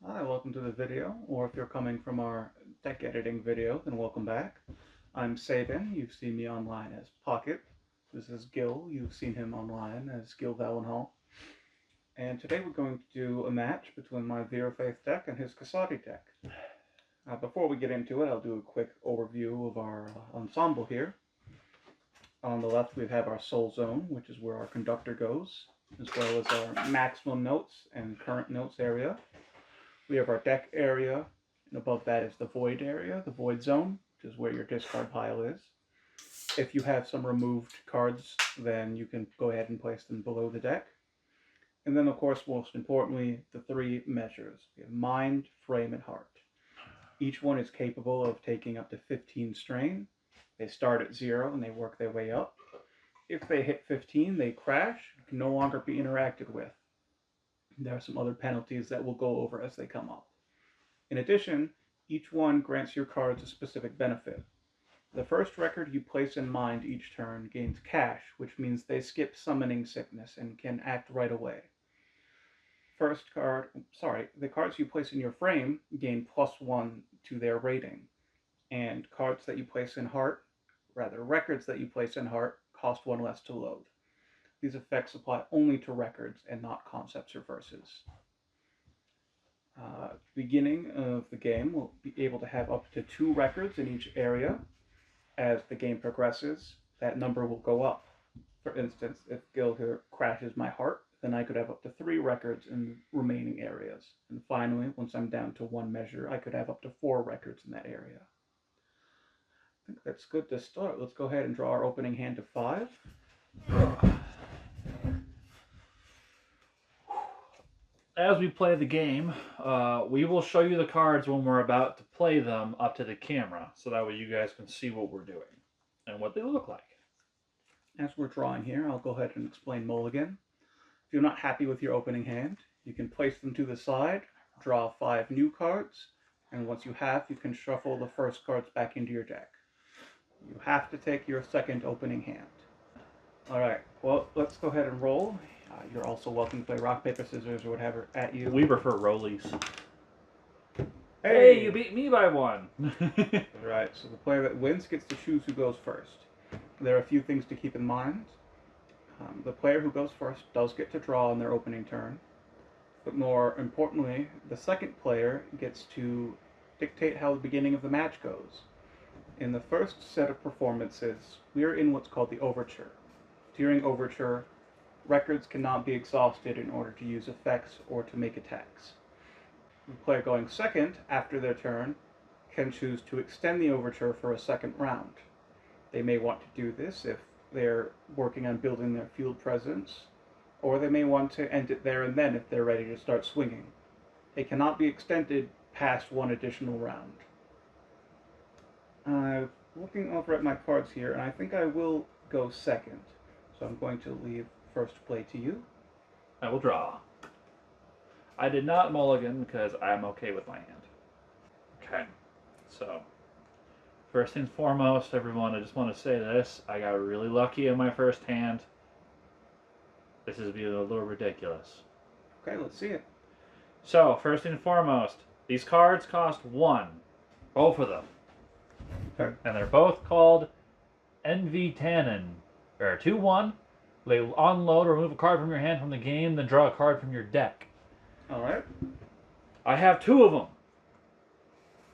Hi, welcome to the video, or if you're coming from our deck editing video, then welcome back. I'm Sabin, you've seen me online as Pocket. This is Gil, you've seen him online as Gil Valenhall. And today we're going to do a match between my Vera Faith deck and his Kasadi deck. Before we get into it, I'll do a quick overview of our ensemble here. On the left we have our Soul Zone, which is where our conductor goes, as well as our maximum notes and current notes area. We have our deck area, and above that is the void area, the void zone, which is where your discard pile is. If you have some removed cards, then you can go ahead and place them below the deck. And then, of course, most importantly, the three measures. We have mind, frame, and heart. Each one is capable of taking up to 15 strain. They start at 0 and they work their way up. If they hit 15, they crash, can no longer be interacted with. There are some other penalties that we'll go over as they come up. In addition, each one grants your cards a specific benefit. The first record you place in mind each turn gains cash, which means they skip summoning sickness and can act right away. The cards you place in your frame gain +1 to their rating, and records that you place in heart, cost 1 less to load. These effects apply only to records and not concepts or verses. Beginning of the game, we'll be able to have up to 2 records in each area. As the game progresses, that number will go up. For instance, if Gil here crashes my heart, then I could have up to 3 records in the remaining areas. And finally, once I'm down to 1 measure, I could have up to 4 records in that area. I think that's good to start. Let's go ahead and draw our opening hand of 5. As we play the game, we will show you the cards when we're about to play them up to the camera, so that way you guys can see what we're doing and what they look like. As we're drawing here, I'll go ahead and explain Mulligan. If you're not happy with your opening hand, you can place them to the side, draw 5 new cards, and once you have, you can shuffle the first cards back into your deck. You have to take your second opening hand. Alright, well, let's go ahead and roll. You're also welcome to play rock, paper, scissors, or whatever at you. We prefer rollies. Hey, you beat me by 1. Right, so the player that wins gets to choose who goes first. There are a few things to keep in mind. The player who goes first does get to draw on their opening turn, but more importantly, the second player gets to dictate how the beginning of the match goes. In the first set of performances, we're in what's called the overture. During overture, records cannot be exhausted in order to use effects or to make attacks. The player going second after their turn can choose to extend the overture for a second round. They may want to do this if they're working on building their field presence, or they may want to end it there and then if they're ready to start swinging. It cannot be extended past 1 additional round. I'm looking over at my cards here, and I think I will go second. So I'm going to leave first play to you. I will draw. I did not mulligan because I'm okay with my hand. Okay, so first and foremost, everyone, I just want to say this. I got really lucky in my first hand. This is being a little ridiculous. Okay, let's see it. So, first and foremost, these cards cost 1. Both of them. Okay. And they're both called Envy Tannin. They're 2-1. They unload or remove a card from your hand from the game, then draw a card from your deck. Alright. I have 2 of them.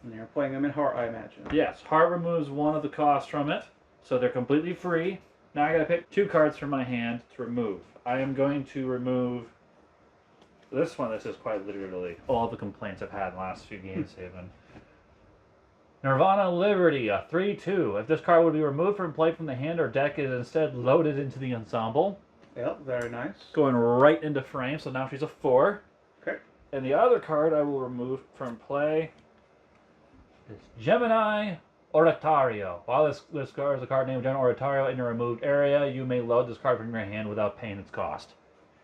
And you're playing them in heart, I imagine. Yes, heart removes 1 of the cost from it, so they're completely free. Now I gotta pick 2 cards from my hand to remove. I am going to remove this one. This is quite literally all the complaints I've had in the last few games, Haven. Nirvana Liberty, a 3/2. If this card would be removed from play from the hand or deck, it is instead loaded into the ensemble. Yep, very nice. Going right into frame, so now she's a 4. Okay. And the other card I will remove from play is Gemini Oratorio. While this card is a card named Gemini Oratorio in your removed area, you may load this card from your hand without paying its cost.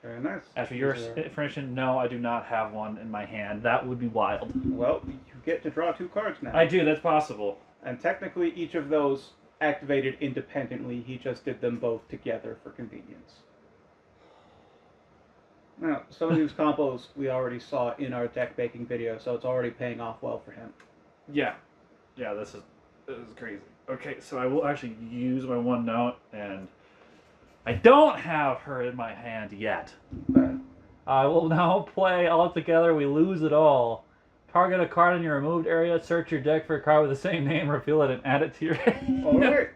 Very nice. As for your information, no, I do not have one in my hand. That would be wild. Well, you get to draw 2 cards now. I do, that's possible. And technically, each of those activated independently. He just did them both together for convenience. Now, some of these combos we already saw in our deck baking video, so it's already paying off well for him. Yeah. Yeah, this is crazy. Okay, so I will actually use my one note, and I don't have her in my hand yet. Okay. I will now play all together. We lose it all. Target a card in your removed area, search your deck for a card with the same name, reveal it, and add it to your hand. Alright.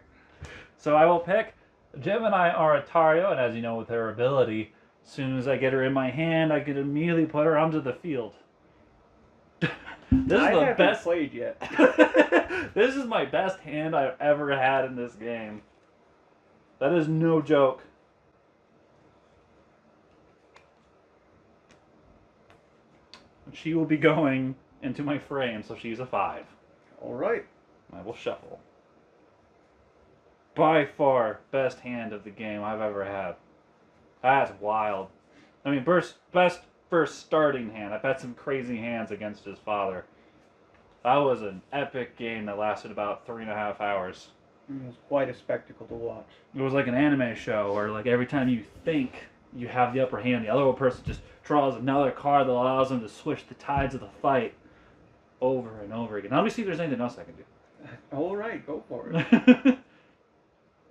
So I will pick Gemini Oratorio, and as you know with her ability, as soon as I get her in my hand, I can immediately put her onto the field. This is I the haven't best played yet. This is my best hand I've ever had in this game. That is no joke. She will be going into my frame, so she's a 5. Alright. I will shuffle. By far, best hand of the game I've ever had. That's wild. I mean, best first starting hand. I've had some crazy hands against his father. That was an epic game that lasted about 3.5 hours. It was quite a spectacle to watch. It was like an anime show where like every time you think you have the upper hand, the other person just draws another card that allows them to switch the tides of the fight over and over again. Now let me see if there's anything else I can do. Alright, go for it.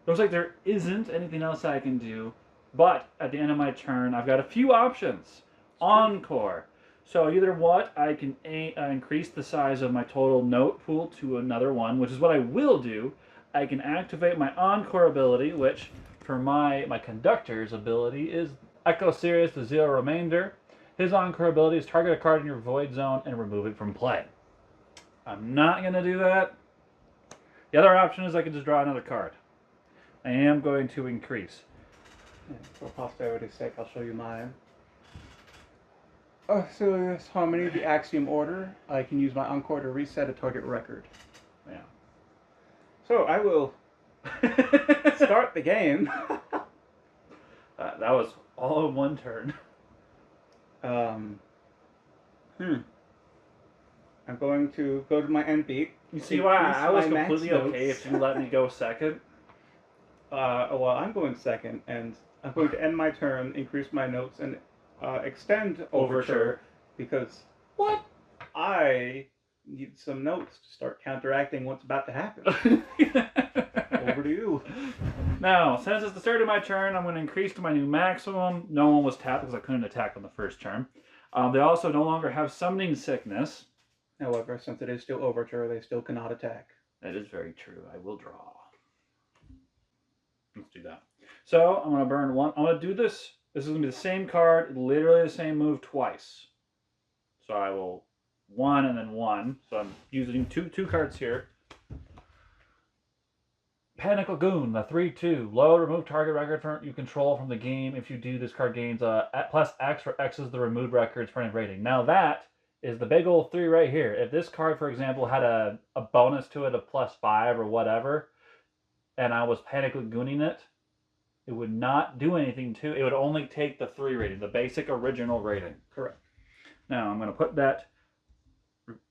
Looks like there isn't anything else I can do, but at the end of my turn, I've got a few options. Encore. So either what, I can increase the size of my total note pool to another one, which is what I will do. I can activate my Encore ability, which for my conductor's ability is Echo Sirius to 0 remainder. His Encore ability is target a card in your void zone and remove it from play. I'm not going to do that. The other option is I can just draw another card. I am going to increase. Yeah, for posterity's sake, I'll show you mine. Sirius Harmony, the Axiom Order. I can use my Encore to reset a target record. Yeah. So I will start the game. That was all in one turn. I'm going to go to my end beat. You see why I was my max completely okay notes. if you let me go second? Well, I'm going second, and I'm going to end my turn, increase my notes, and extend Overture because What? I need some notes to start counteracting what's about to happen. Over to you. Now, since it's the start of my turn, I'm going to increase to my new maximum. No one was tapped because I couldn't attack on the first turn. They also no longer have Summoning Sickness. However, since it is still Overture, they still cannot attack. That is very true. I will draw. Let's do that. So, I'm going to burn one. I'm going to do this. This is going to be the same card, literally the same move twice. So I will 1 and then 1. So I'm using two cards here. Panic Lagoon, the 3/2. Load, remove target record you control from the game. If you do, this card gains plus X for X's the removed records for any rating. Now that is the big old 3 right here. If this card, for example, had a bonus to it of +5 or whatever, and I was Panic Lagooning it, it would not do anything to it. Would only take the 3 rating, the basic original rating. Correct. Now I'm going to put that.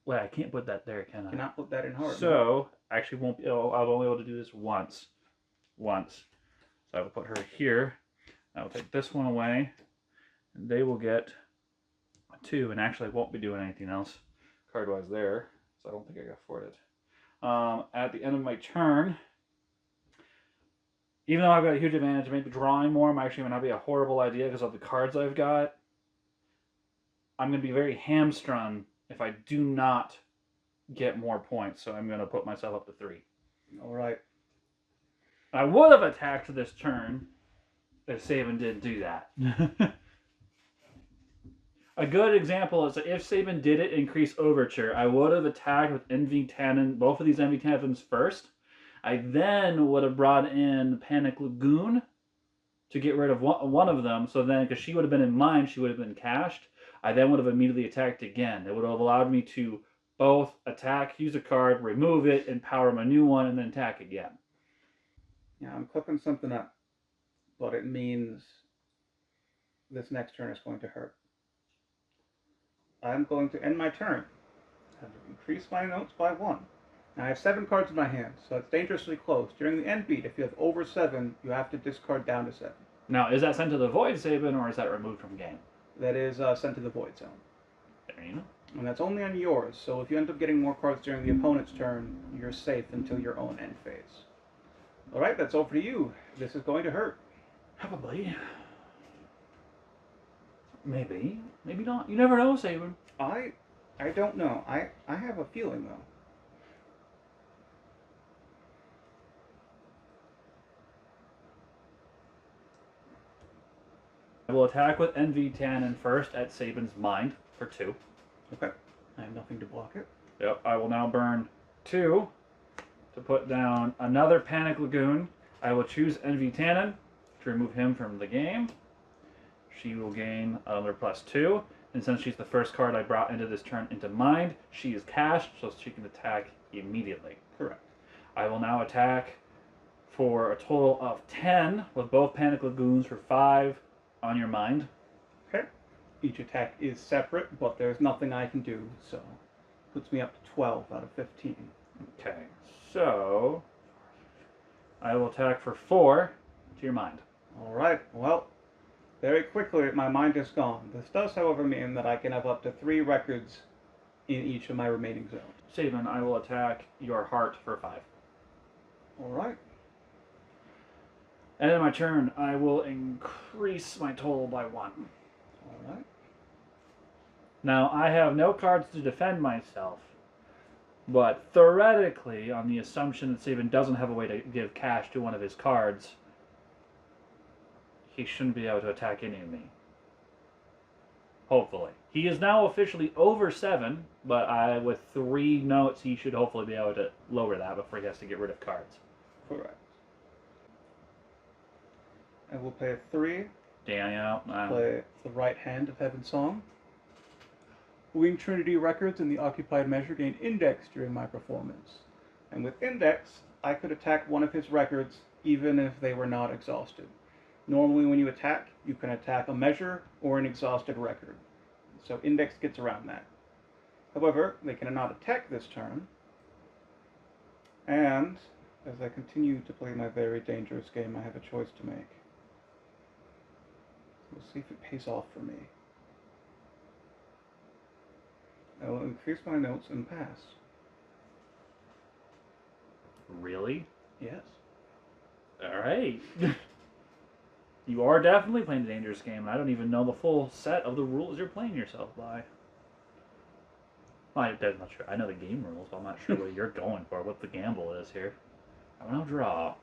Well, I can't put that there, can I? Cannot put that in hard. So actually won't be. I'll only be able to do this once. So I will put her here. I will take this one away, and they will get a 2. And actually, I won't be doing anything else card-wise there, so I don't think I can afford it. At the end of my turn, even though I've got a huge advantage, maybe drawing more, I'm actually going to be a horrible idea because of the cards I've got. I'm going to be very hamstrung if I do not get more points, so I'm going to put myself up to 3. All right. I would have attacked this turn if Sabin didn't do that. A good example is that if Sabin did it increase Overture, I would have attacked with Envy Tannin, both of these Envy Tannins first. I then would have brought in Panic Lagoon to get rid of one of them, so then, because she would have been in mine, she would have been cashed. I then would have immediately attacked again. It would have allowed me to both attack, use a card, remove it, empower my new one, and then attack again. Yeah, I'm cooking something up, but it means this next turn is going to hurt. I'm going to end my turn. I have to increase my notes by 1. Now I have 7 cards in my hand, so it's dangerously close. During the end beat, if you have over 7, you have to discard down to 7. Now, is that sent to the Void Sabin, or is that removed from game? that is sent to the void zone. There you go. And that's only on yours, so if you end up getting more cards during the opponent's turn, you're safe until your own end phase. Alright, that's over to you. This is going to hurt. Probably. Maybe. Maybe not. You never know, Saban. I don't know. I have a feeling, though. I will attack with NV Tannin first at Saban's mind for 2. Okay. I have nothing to block it. Yep, I will now burn 2 to put down another Panic Lagoon. I will choose NV Tannin to remove him from the game. She will gain another +2. And since she's the first card I brought into this turn into mind, she is cashed, so she can attack immediately. Correct. I will now attack for a total of 10 with both Panic Lagoons for 5 on your mind. Okay. Each attack is separate, but there's nothing I can do, so puts me up to 12 out of 15. Okay, so I will attack for 4 to your mind. Alright, well, very quickly my mind is gone. This does, however, mean that I can have up to 3 records in each of my remaining zones. Saban, I will attack your heart for 5. Alright. And in my turn, I will increase my total by 1. Alright. Now, I have no cards to defend myself, but theoretically, on the assumption that Saban doesn't have a way to give cash to one of his cards, he shouldn't be able to attack any of me. Hopefully. He is now officially over 7, but with 3 notes, he should hopefully be able to lower that before he has to get rid of cards. Correct. I will pay 3. Damn, Play the right hand of Heaven's Song. Winged Trinity records in the occupied measure gain index during my performance. And with index, I could attack one of his records even if they were not exhausted. Normally when you attack, you can attack a measure or an exhausted record. So index gets around that. However, they cannot attack this turn. And as I continue to play my very dangerous game, I have a choice to make. We'll see if it pays off for me. I will increase my notes and pass. Really? Yes. Alright. You are definitely playing a dangerous game, and I don't even know the full set of the rules you're playing yourself by. Well, that's not true. I know the game rules, but I'm not sure what you're going for, what the gamble is here. I'm gonna draw.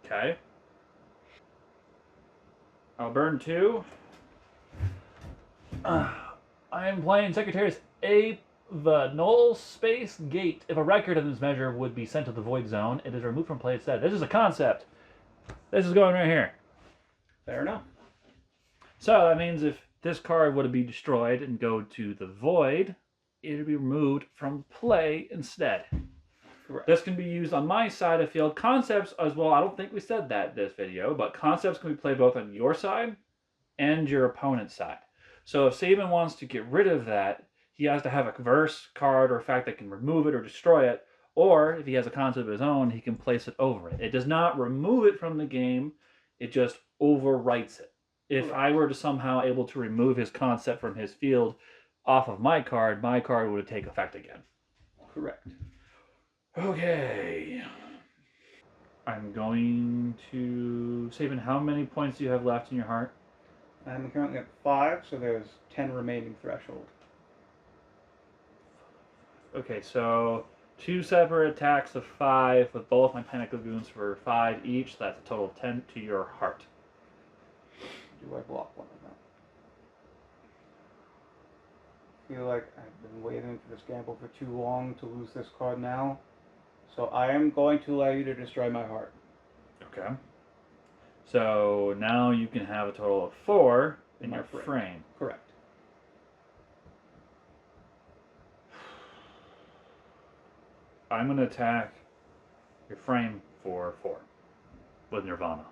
Okay. I'll burn 2. I am playing Secretary's A the null space gate. If a record in this measure would be sent to the void zone, it is removed from play instead. This is a concept. This is going right here. Fair enough. So that means if this card would be destroyed and go to the void, it would be removed from play instead. Correct. This can be used on my side of field. Concepts as well, I don't think we said that in this video, but concepts can be played both on your side and your opponent's side. So if Saban wants to get rid of that, he has to have a verse card or fact that can remove it or destroy it. Or if he has a concept of his own, he can place it over it. It does not remove it from the game. It just overwrites it. If I were to somehow able to remove his concept from his field off of my card would take effect again. Correct. Okay. I'm going to... Saban, how many points do you have left in your heart? I'm currently at 5, so there's 10 remaining threshold. Okay, so 2 separate attacks of 5 with both my Panic Lagoons for 5 each. That's a total of 10 to your heart. Do I block one of them? I feel like I've been waiting for this gamble for too long to lose this card now. So I am going to allow you to destroy my heart. Okay. So now you can have a total of 4 in your frame. Correct. I'm going to attack your frame for 4 with Nirvana.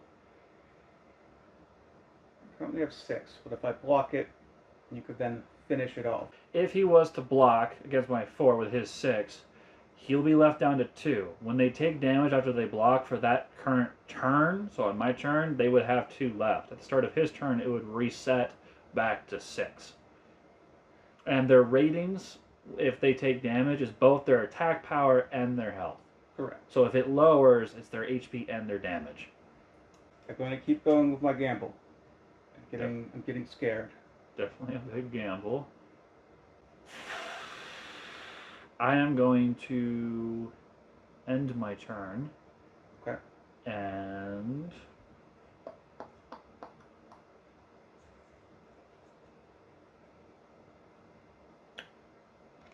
I currently have 6, but if I block it, you could then finish it off. If he was to block against my 4 with his 6, he'll be left down to 2. When they take damage after they block for that current turn, so on my turn, they would have 2 left. At the start of his turn, it would reset back to 6. And their ratings, if they take damage, is both their attack power and their health. Correct. So if it lowers, it's their HP and their damage. I'm going to keep going with my gamble. I'm getting scared. Definitely a big gamble. I am going to end my turn. Okay. And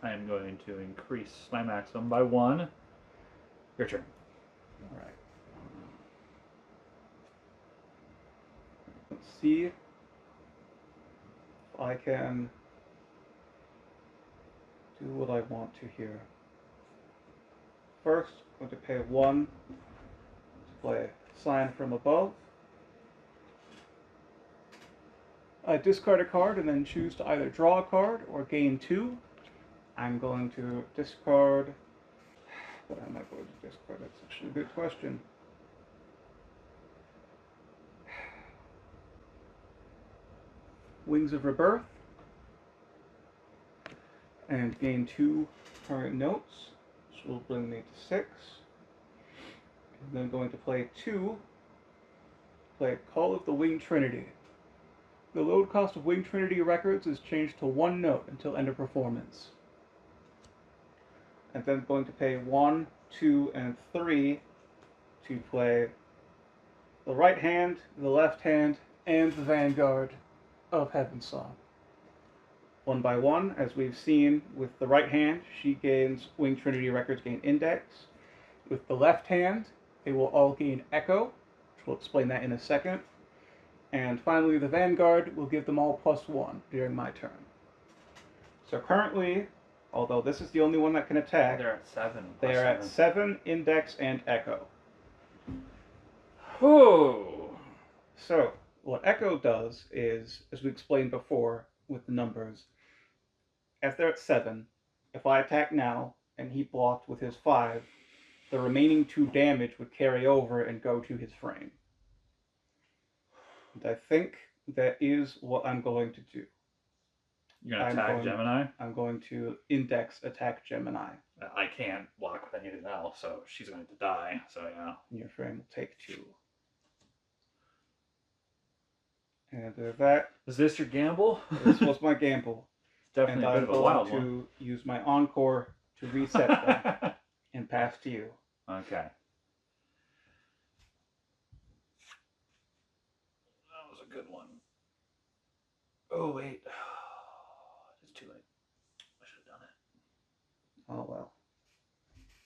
I am going to increase my maximum by 1. Your turn. All right. Let's see if I can do what I want to here. First, I'm going to pay 1 to play Sign from Above. I discard a card and then choose to either draw a card or gain 2. I'm going to discard. What am I going to discard? That's actually a good question. Wings of Rebirth. And gain 2 current notes, which will bring me to 6. And then going to play 2. Play Call of the Winged Trinity. The load cost of Winged Trinity records is changed to 1 note until end of performance. And then going to pay 1, 2, and 3 to play the right hand, the left hand, and the Vanguard of Heaven's Song. 1 by 1, as we've seen with the right hand, she gains Winged Trinity records gain index. With the left hand, they will all gain echo, which we'll explain that in a second. And finally, the Vanguard will give them all +1 during my turn. So currently, although this is the only one that can attack, They're at 7. they are at 7 index and echo. Oh. So what echo does is, as we explained before with the numbers, as they're at 7, if I attack now and he blocked with his 5, the remaining 2 damage would carry over and go to his frame. And I think that is what I'm going to do. You're going to attack Gemini? I'm going to index attack Gemini. I can't block with anything else, so she's going to die, so yeah. Your frame will take 2. And that... Is this your gamble? This was my gamble. Definitely and a bit of a wild one. I'm going to use my encore to reset them and pass to you. Okay. That was a good one. Oh, wait. It's too late. I should have done it. Oh, well.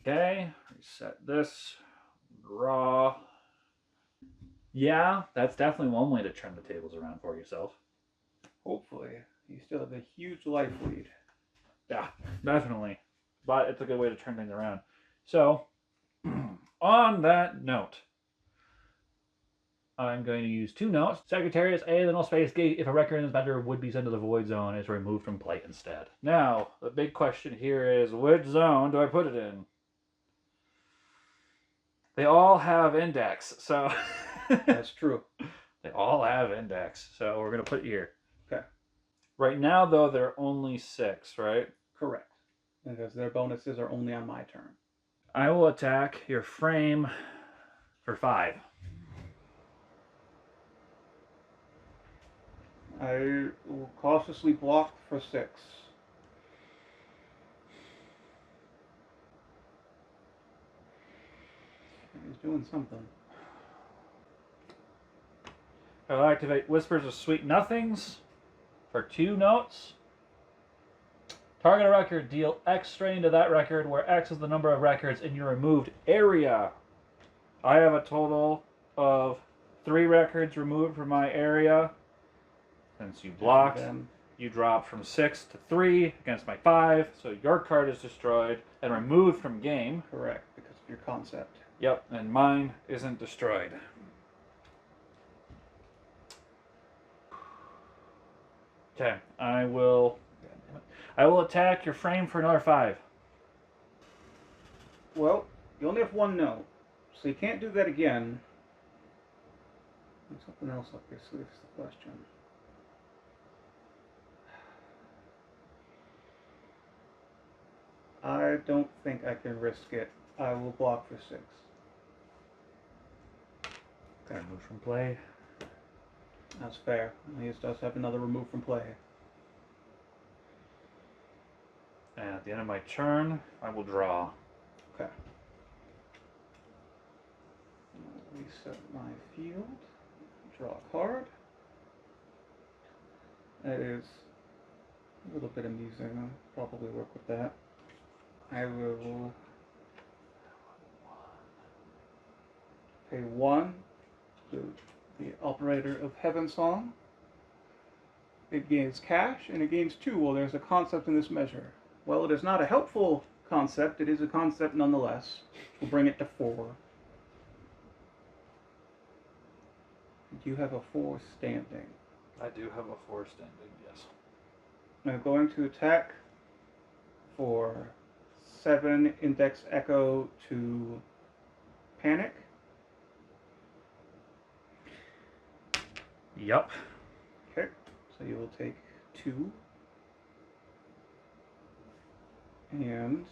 Okay. Reset this. Draw. Yeah, that's definitely one way to turn the tables around for yourself. Hopefully. You still have a huge life lead. Yeah, definitely. But it's a good way to turn things around. So, on that note, I'm going to use 2 notes. Sagittarius A, the null space gate. If a record in this matter would be sent to the void zone, is removed from play instead. Now, the big question here is, which zone do I put it in? They all have index, so... That's true. They all have index, so we're going to put it here. Okay. Right now, though, they're only 6, right? Correct. Because their bonuses are only on my turn. I will attack your frame for 5. I will cautiously block for 6. He's doing something. I'll activate Whispers of Sweet Nothings for 2 notes. Target a record, deal X strain to that record, where X is the number of records in your removed area. I have a total of 3 records removed from my area. Since you blocked, you drop from 6 to 3 against my 5, so your card is destroyed and removed from game. Correct, because of your concept. Yep, and mine isn't destroyed. Okay, I will attack your frame for another 5. Well, you only have 1 note, so you can't do that again. There's something else up your sleeve is the question. I don't think I can risk it. I will block for 6. Gotta move from play. That's fair. He does have another remove from play. And at the end of my turn, I will draw. Okay. I'll reset my field. Draw a card. That is a little bit amusing. I'll probably work with that. I will pay 1 to the operator of Heaven Song. It gains cash, and it gains 2. Well, there's a concept in this measure. Well, it is not a helpful concept. It is a concept nonetheless. We'll bring it to 4. You have a 4 standing. I do have a 4 standing, yes. I'm going to attack for 7 index echo to panic. Yup. Okay, so you will take 2. And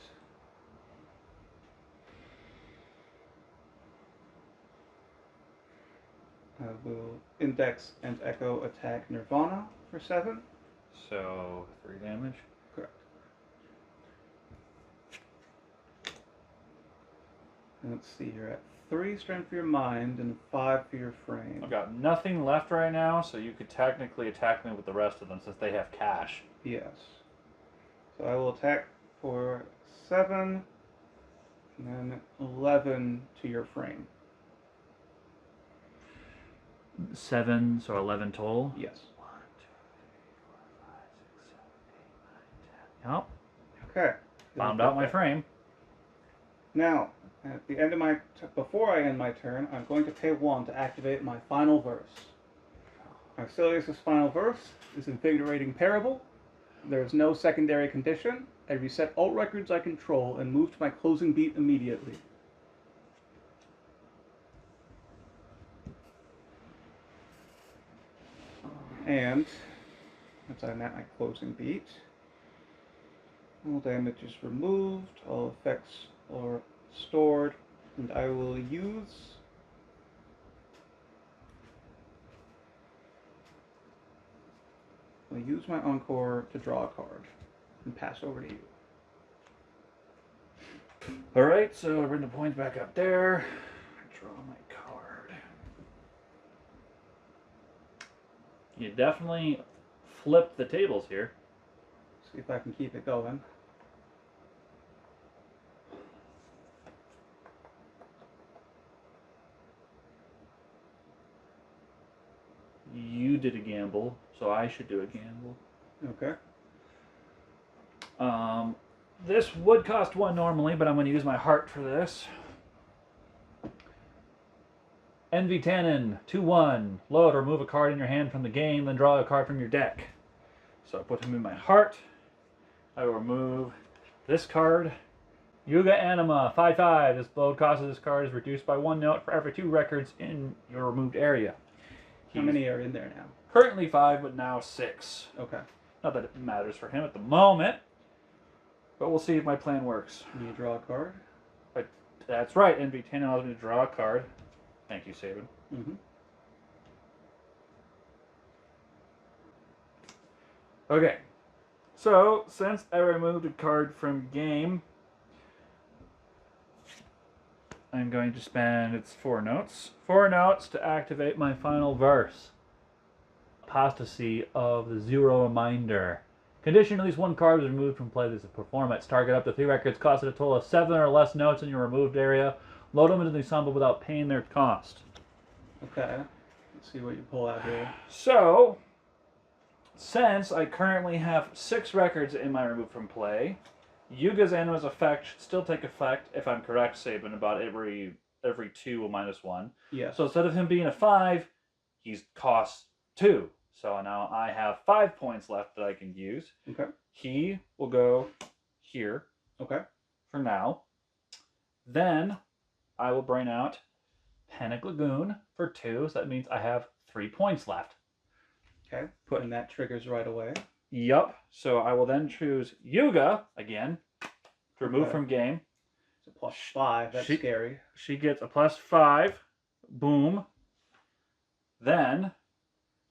I will index and echo attack Nirvana for 7. So 3 damage. Correct. And let's see, you're at 3 strength for your mind and 5 for your frame. I've got nothing left right now, so you could technically attack me with the rest of them since they have cash. Yes. So I will attack for 7 and then 11 to your frame. 7, so 11 total? Yes. 1, 2, 3, 4, 5, 6, 7, 8, 9, 10. Yep. Okay. Found out my frame. Now, at the end of my before I end my turn, I'm going to pay 1 to activate my final verse. Auxilius' final verse is Invigorating Parable. There is no secondary condition. I reset all records I control and move to my closing beat immediately. And once I'm at my closing beat, all damage is removed, all effects are stored, and I will use my encore to draw a card and pass over to you. Alright, so I bring the points back up there. I draw my card. You definitely flipped the tables here. See if I can keep it going. You did a gamble, so I should do a gamble. Okay. This would cost 1 normally, but I'm going to use my heart for this. Envy Tannen, 2/1. Load or remove a card in your hand from the game, then draw a card from your deck. So I put him in my heart. I will remove this card. Yuga Anima, 5/5. This load cost of this card is reduced by 1 note for every 2 records in your removed area. How many are in there now? Currently 5, but now 6. Okay. Not that it matters for him at the moment, but we'll see if my plan works. You draw a card. But that's right, NV10 allows me to draw a card. Thank you, Sabin. Mm-hmm. Okay, so since I removed a card from game, I'm going to spend, it's 4 notes. 4 notes to activate my final verse. Apostasy of the Zero Reminder. Condition, at least 1 card is removed from play this performance. Target up to 3 records, costed a total of 7 or less notes in your removed area. Load them into the ensemble without paying their cost. Okay. Let's see what you pull out here. So, since I currently have 6 records in my remove from play, Yuga's Anima's effect should still take effect, if I'm correct, Sabin, about every 2 minus 1. Yes. So instead of him being a 5, he's cost 2. So now I have 5 points left that I can use. Okay. He will go here. Okay. For now. Then I will bring out Panic Lagoon for 2. So that means I have 3 points left. Okay. And that triggers right away. Yup. So I will then choose Yuga again. to remove Okay. from game. It's a +5. That's scary. She gets a +5. Boom. Then,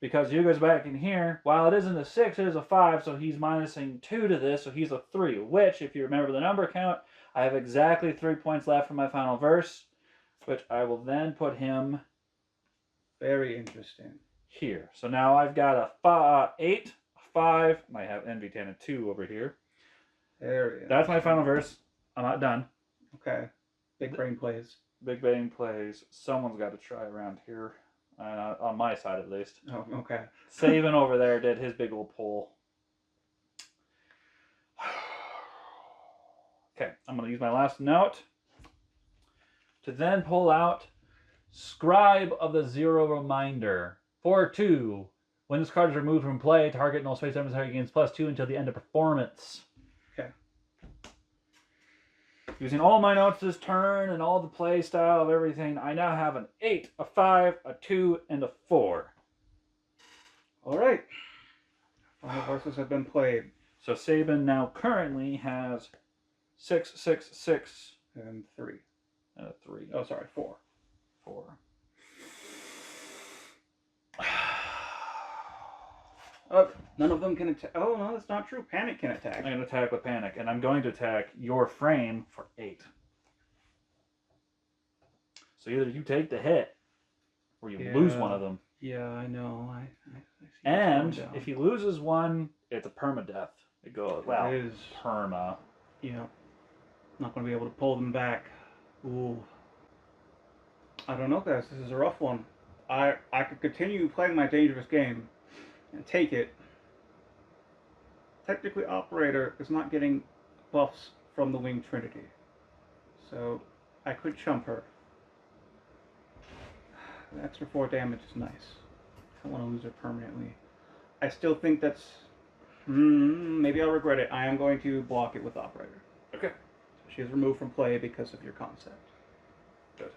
because Yuga's back in here, while it isn't a 6, it is a 5, so he's minusing 2 to this, so he's a 3, which, if you remember the number count, I have exactly 3 points left for my final verse, which I will then put him... Very interesting. Here. So now I've got a 8, a 5, I have NV10 and 2 over here. That's my final verse. I'm not done. Okay. Big brain plays. Big Bang plays. Someone's got to try around here. On my side, at least. Oh, okay. Saban over there did his big old pull. Okay, I'm going to use my last note to then pull out Scribe of the Zero Reminder. 4/2. When this card is removed from play, target null space adversary gains +2 until the end of performance. Okay. Using all my notes this turn and all the play style of everything, I now have an 8, a 5, a 2, and a 4. All right. Final verses have been played. So Saban now currently has 6, 6, 6, And 3. and a 3. Oh, sorry, 4. 4. None of them can attack. Oh, no, that's not true. Panic can attack. I'm going to attack with Panic, and I'm going to attack your frame for 8. So either you take the hit, or you lose one of them. Yeah, I know. I see And if he loses one, it's a permadeath. It goes, well, it is perma. Yeah. Not going to be able to pull them back. Ooh. I don't know, guys. This is a rough one. I could continue playing my dangerous game and take it. Technically, Operator is not getting buffs from the Winged Trinity. So, I could chump her. The extra 4 damage is nice. I don't want to lose her permanently. I still think that's... maybe I'll regret it. I am going to block it with Operator. Okay. She is removed from play because of your concept. Good.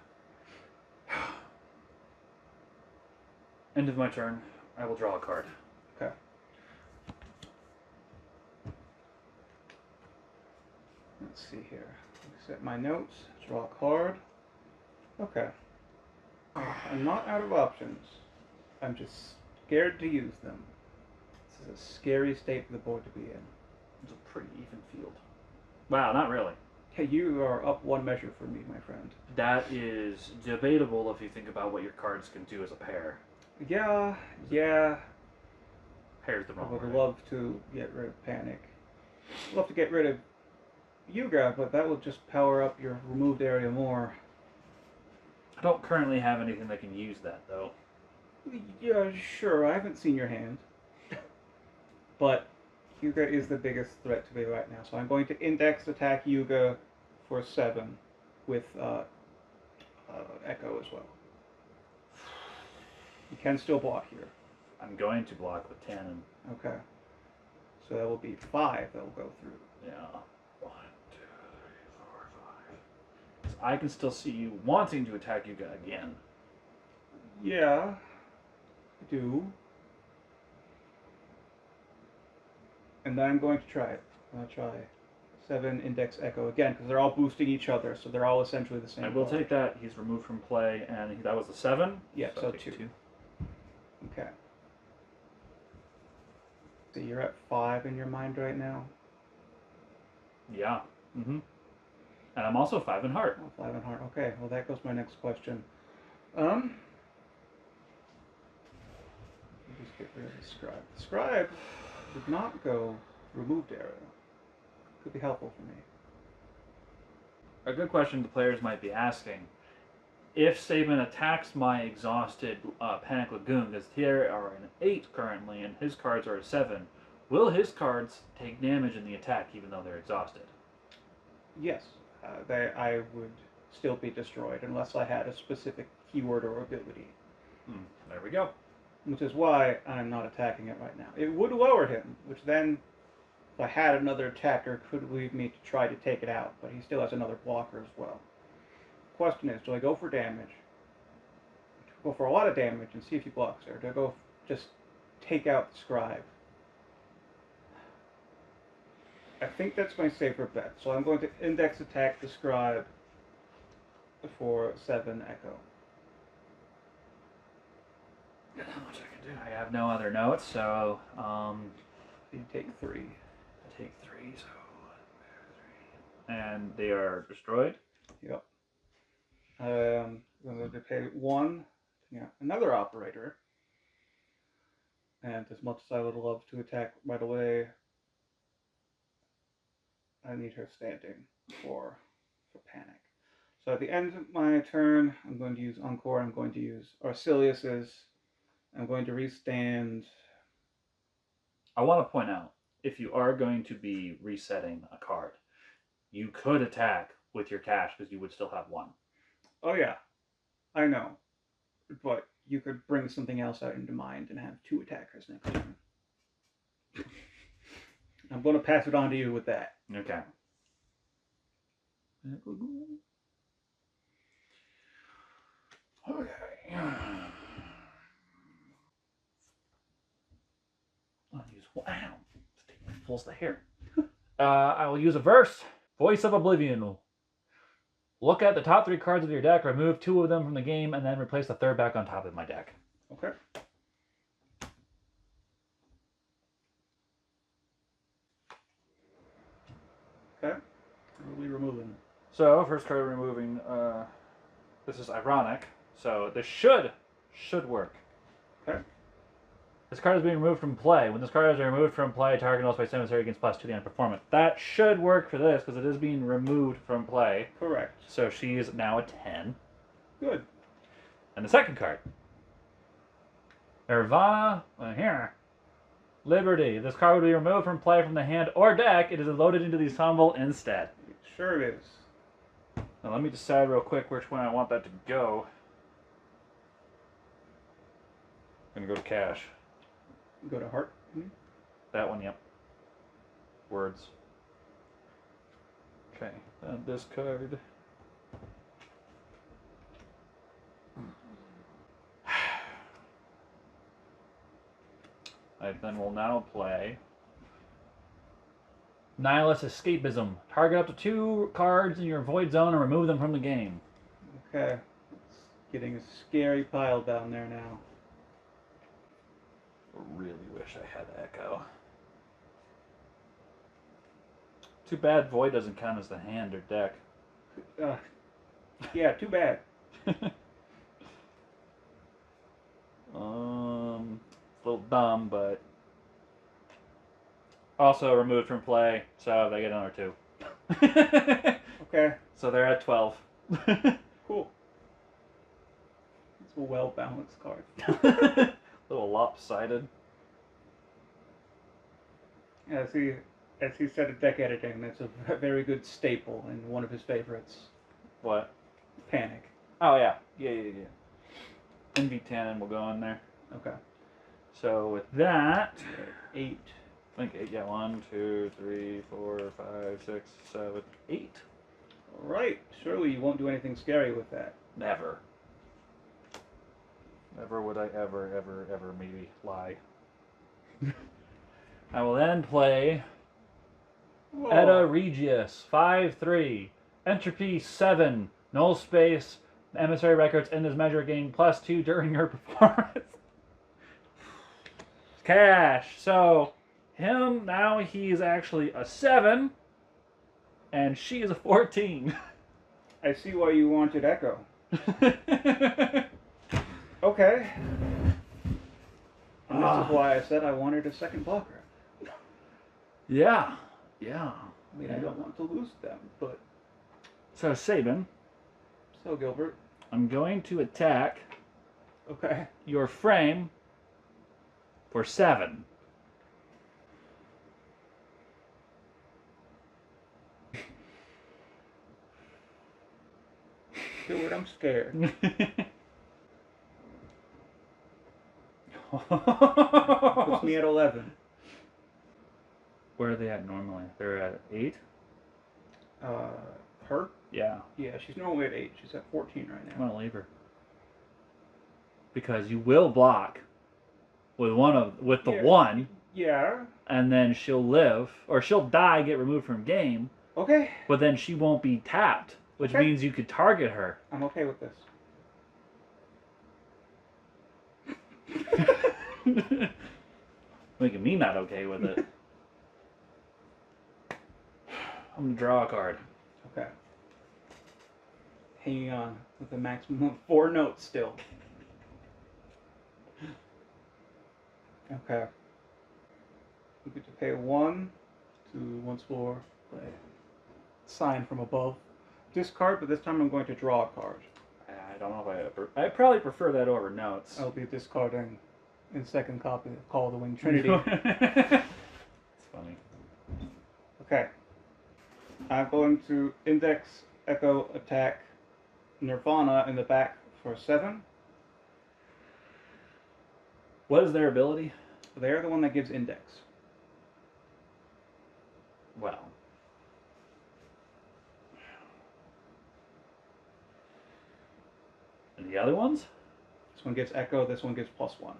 End of my turn. I will draw a card. Okay. Let's see here. Set my notes. Draw a card. Okay. I'm not out of options. I'm just scared to use them. This is a scary state for the board to be in. It's a pretty even field. Wow, not really. Hey, you are up 1 measure for me, my friend. That is debatable if you think about what your cards can do as a pair. Yeah. Pair's the I wrong would word. love to get rid of Panic. I'd love to get rid of Yuga, but that will just power up your removed area more. I don't currently have anything that can use that, though. Yeah, sure. I haven't seen your hand. But Yuga is the biggest threat to me right now. So I'm going to index attack Yuga for 7 with Echo as well. You can still block here. I'm going to block with 10 and... Okay. So that will be 5 that will go through. Yeah. 1, 2, 3, 4, 5. So I can still see you wanting to attack Yuga again. Yeah. I do. And then I'm going to try it. I'm going to try 7 index Echo again, because they're all boosting each other, so they're all essentially the same. I will take that. He's removed from play, and that was a 7. Yeah, so I'll take 2. Okay. So you're at 5 in your mind right now? Yeah. Mm-hmm. And I'm also 5 in heart. Oh, 5 in heart. Okay, well that goes my next question. Just get rid of the scribe. The scribe did not go removed area. Could be helpful for me. A good question the players might be asking. If Saban attacks my exhausted Panic Lagoon, because here are an 8 currently, and his cards are a 7, will his cards take damage in the attack even though they're exhausted? Yes, I would still be destroyed unless I had a specific keyword or ability. There we go. Which is why I'm not attacking it right now. It would lower him, which then, if I had another attacker, could lead me to try to take it out, but he still has another blocker as well. Question is, do I go for damage? Go for a lot of damage and see if he blocks, or do I go just take out the scribe? I think that's my safer bet. So I'm going to index attack the scribe for 7 echo. Not much I can do. I have no other notes, so You take 3. I take 3, so 3. And they are destroyed. Yep. I'm going to pay 1. Yeah, another operator. And as much as I would love to attack right away, I need her standing for panic. So at the end of my turn, I'm going to use Encore. I'm going to use Arcelius's. I'm going to restand. I want to point out, if you are going to be resetting a card, you could attack with your cash because you would still have 1. Oh yeah, I know, but you could bring something else out into mind and have 2 attackers next turn. I'm going to pass it on to you with that. Okay. Okay. I'll use pulls the hair. I will use a verse. Voice of Oblivion. Look at the top 3 cards of your deck, remove 2 of them from the game, and then replace the 3rd back on top of my deck. Okay. Okay. What are we removing? So, first card removing, this is ironic, so this should work. Okay. This card is being removed from play. When this card is removed from play, target knows by cemetery gains +2 to the end performance. That should work for this, because it is being removed from play. Correct. So she is now a 10. Good. And the second card. Nirvana, here. Liberty. This card would be removed from play from the hand or deck. It is loaded into the ensemble instead. Sure it is. Now let me decide real quick which one I want that to go. I'm going to go to cash. Go to heart. That one, yep. Words. Okay, and this card. I then will now play Nihilist Escapism. Target up to 2 cards in your void zone and remove them from the game. Okay. It's getting a scary pile down there now. I really wish I had Echo. Too bad Void doesn't count as the hand or deck. Yeah, too bad. It's a little dumb, but also removed from play, so they get another 2. Okay. So they're at 12. Cool. It's a well-balanced card. A little lopsided. As he said at deck editing, that's a very good staple and one of his favorites. What? Panic. Oh, yeah. Yeah. NV10 will go in there. Okay. So with that, 8. I think 8, yeah. 1, 2, 3, 4, 5, 6, 7, 8. All right. Surely you won't do anything scary with that. Never. Never would I ever maybe lie. I will then play Edda Regius, 5/3, Entropy 7, null space, emissary records in this measure gain +2 during your performance. Cash. So him now he's actually a 7, and she is a 14. I see why you wanted Echo. Okay. And this is why I said I wanted a second blocker. Yeah. I mean, I don't want to lose them, but... So, Sabin. So, Gilbert. I'm going to attack Okay. your frame for 7. Gilbert, I'm scared. Puts me at 11. Where are they at normally? They're at 8? Her? Yeah. Yeah, she's normally at 8. She's at 14 right I'm now. gonna leave her. Because you will block with the 1. Yeah. and then she'll live, or she'll die, get removed from game, Okay. but then she won't be tapped, which Okay. means you could target her. I'm okay with this. Making me not okay with it. I'm gonna draw a card. Okay. Hanging on with a maximum of 4 notes still. Okay. You get to pay 1 to once more play sign from above. Discard, but this time I'm going to draw a card. I don't know if I probably prefer that over notes. I'll be discarding in second copy of Call of the Winged Trinity. It's funny. Okay. I'm going to index, echo, attack, Nirvana in the back for 7. What is their ability? They're the one that gives index. Well. And the other ones? This one gets echo, this one gets +1.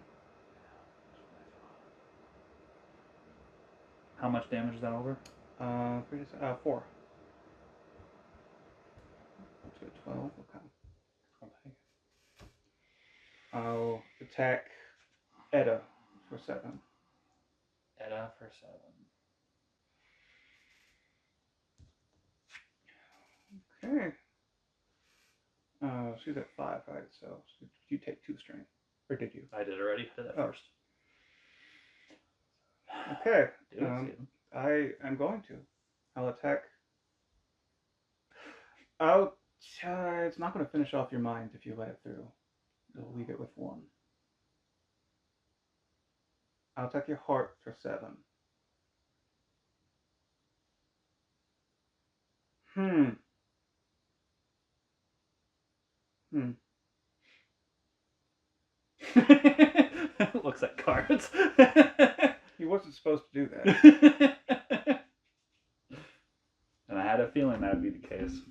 How much damage is that over? 4. To 12, okay. I'll attack Edda for 7. Edda for 7. Okay. She's at 5, right? So you take 2 strain. Or did you? I did already. I did that first. Okay. Dude, I'm going to. I'll attack. It's not going to finish off your mind if you let it through. You'll leave it with 1. I'll attack your heart for 7. Looks at cards. He wasn't supposed to do that. And I had a feeling that would be the case.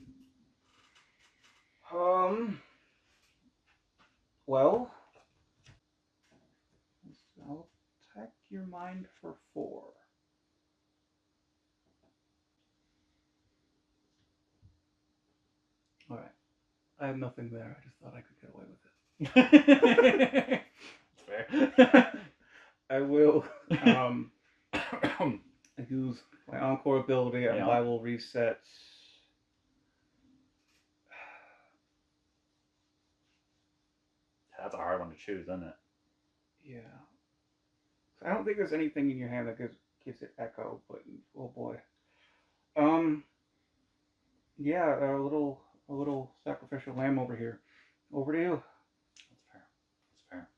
Well, I'll attack your mind for 4. All right. I have nothing there. I just thought I could get away with it. That's fair. I will use my Encore ability and I will reset. That's a hard one to choose, isn't it? Yeah. I don't think there's anything in your hand that gives it echo, but oh boy. Yeah, a little sacrificial lamb over here. Over to you. That's fair. That's fair.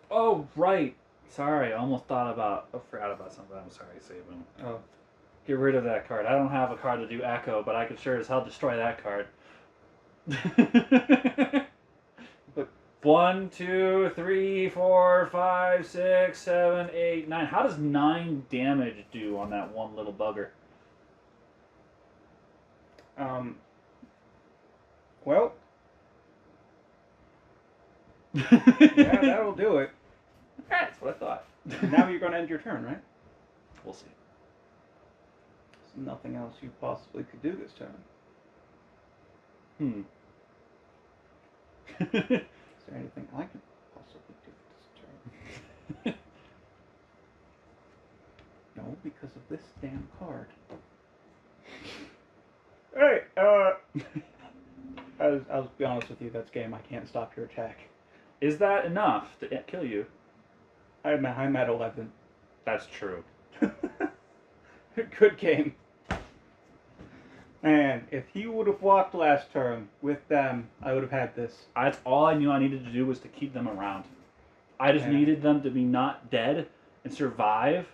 Oh, right. Sorry, I almost forgot about something. I'm sorry, Sabin. Oh. Get rid of that card. I don't have a card to do echo, but I could sure as hell destroy that card. But 1, 2, 3, 4, 5, 6, 7, 8, 9. How does 9 damage do on that one little bugger? Well. Yeah, that'll do it. That's what I thought. Now you're going to end your turn, right? We'll see. There's nothing else you possibly could do this turn. Is there anything I can possibly do this turn? No, because of this damn card. Hey, I'll be honest with you, that's game. I can't stop your attack. Is that enough to kill you? I'm at 11. That's true. Good game. Man, if he would have walked last turn with them, I would have had this. That's all I knew I needed to do was to keep them around. I just needed them to be not dead and survive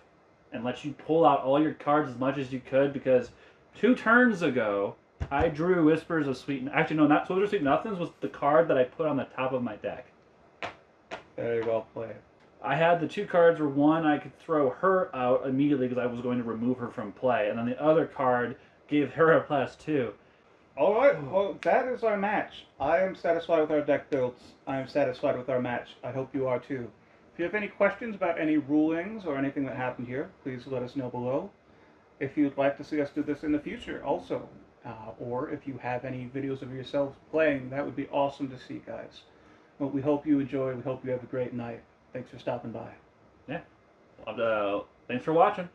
and let you pull out all your cards as much as you could, because 2 turns ago, I drew Whispers of Sweet... Actually, no, not Whispers of Sweet Nothings was the card that I put on the top of my deck. Very well played. I had the 2 cards where one, I could throw her out immediately because I was going to remove her from play, and then the other card gave her a +2. Alright, well, that is our match. I am satisfied with our deck builds. I am satisfied with our match. I hope you are too. If you have any questions about any rulings or anything that happened here, please let us know below. If you'd like to see us do this in the future also, or if you have any videos of yourselves playing, that would be awesome to see, guys. Well, we hope you enjoy. We hope you have a great night. Thanks for stopping by. Yeah. Thanks for watching.